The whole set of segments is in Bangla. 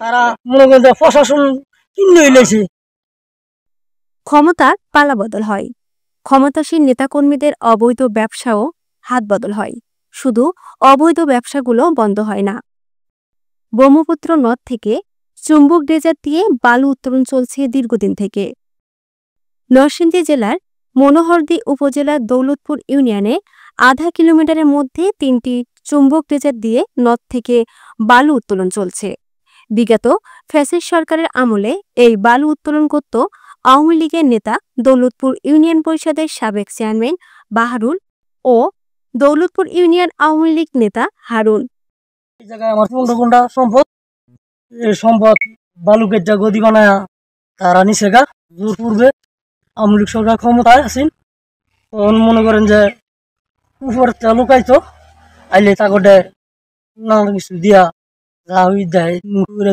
তারা মনে করেন প্রশাসন কিনে হইলেছে। ক্ষমতার পালাবদল হয়, ক্ষমতাসীন নেতাকর্মীদের অবৈধ ব্যবসাও হাত বদল হয়। শুধু অবৈধ ব্যবসাগুলো বন্ধ হয় না, ব্রহ্মপুত্র নদ থেকে চুম্বক ড্রেজার দিয়ে বালু উত্তোলন চলছে দীর্ঘদিন থেকে। নরসিংদী জেলার মনোহরদী উপজেলার দৌলতপুর ইউনিয়নে আধা কিলোমিটারের মধ্যে 3টি চুম্বক ড্রেজার দিয়ে নদ থেকে বালু উত্তোলন চলছে। বিগত ফ্যাসিস্ট সরকারের আমলে এই বালু উত্তোলন করত আওয়ামী লীগের নেতা দৌলতপুর ইউনিয়ন পরিষদের সাবেক চেয়ারম্যান বাহারুল ও দৌলতপুর ইউনিয়ন আওয়ামী লীগ নেতা হারুন। এই জায়গায় আমার 15 ঘন্টা সম্পদ, এই সম্পদ বালুকের যা গদি বানায় তারা নিচে গা জোর পূর্বে আওয়ামী লীগ সরকার ক্ষমতায় আছেন। তখন মনে করেন যে উপর লুকাইতো আইলে তাকে নানা কিছু দিয়া যা হই দেয়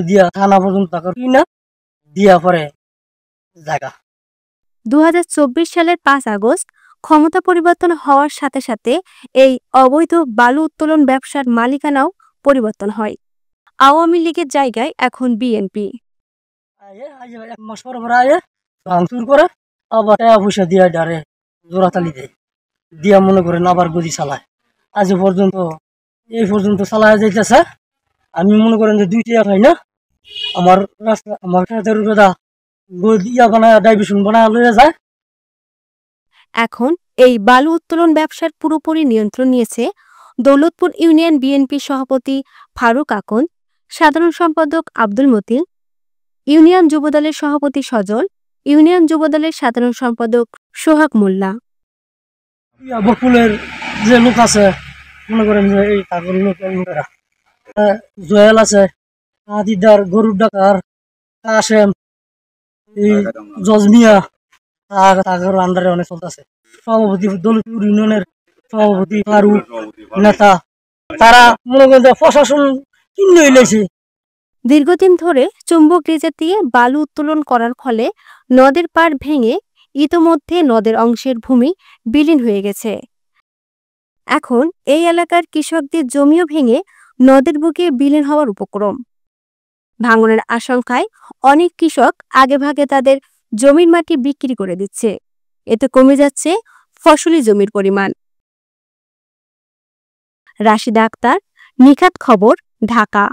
দিয়া থানা পর্যন্ত তাকে কিনা দিয়া পরে জায়গা। 2024 সালের 5 আগস্ট ক্ষমতা পরিবর্তন হওয়ার সাথে সাথে এই অবৈধ বালু উত্তোলন ব্যবসার মালিকানাও পরিবর্তন হয়। আওয়ামী লীগের জায়গায় এখন বিএনপি। এক মাস পর আয়ে ভাঙচুর করে আবার টাকা পয়সা দিয়া ডারে জোড়াতালি দেয়, দিয়া মনে করেন আবার গদি চালায়। আজ পর্যন্ত এই পর্যন্ত চালায় যাইতেছে। আমি মনে করেন যে 2 টাকা খাই না, আমার রাস্তা আমার খেতের উপরে গদিয়া বানায় ডাইভিশন বানায় লইয়া যায়। এখন এই বালু উত্তোলন ব্যবসার পুরোপুরি নিয়ন্ত্রণ নিয়েছে দৌলতপুর ইউনিয়ন বিএনপি সভাপতি ফারুক আকন, সাধারণ সম্পাদক আব্দুল মতিন, ইউনিয়ন যুবদলের সভাপতি সজল, ইউনিয়ন যুবদলের সাধারণ সম্পাদক সোহাগ মোল্লা। বকুলের যে লোক আছে মনে করেন যে এই তাগর লোকেরা জয়েল আছে, আদিদার গরুর ডাকার কাশেম, এই জজমিয়া তাগর আন্ডারে অনেক চলতেছে। সভাপতি দৌলতপুর ইউনিয়নের সভাপতি ফারুক নেতা, তারা মনে করেন যে প্রশাসন কিনে হইলেছে। দীর্ঘদিন ধরে চুম্বক ড্রেজার দিয়ে বালু উত্তোলন করার ফলে নদের পাড় ভেঙে ইতোমধ্যে নদের অংশের ভূমি বিলীন হয়ে গেছে। এখন এই এলাকার কৃষকদের জমিও ভেঙে নদের বুকে বিলীন হওয়ার উপক্রম। ভাঙনের আশঙ্কায় অনেক কৃষক আগেভাগে তাদের জমির মাটি বিক্রি করে দিচ্ছে। এতে কমে যাচ্ছে ফসলি জমির পরিমাণ। রাশিদা আক্তার, নিখাত খবর, ঢাকা।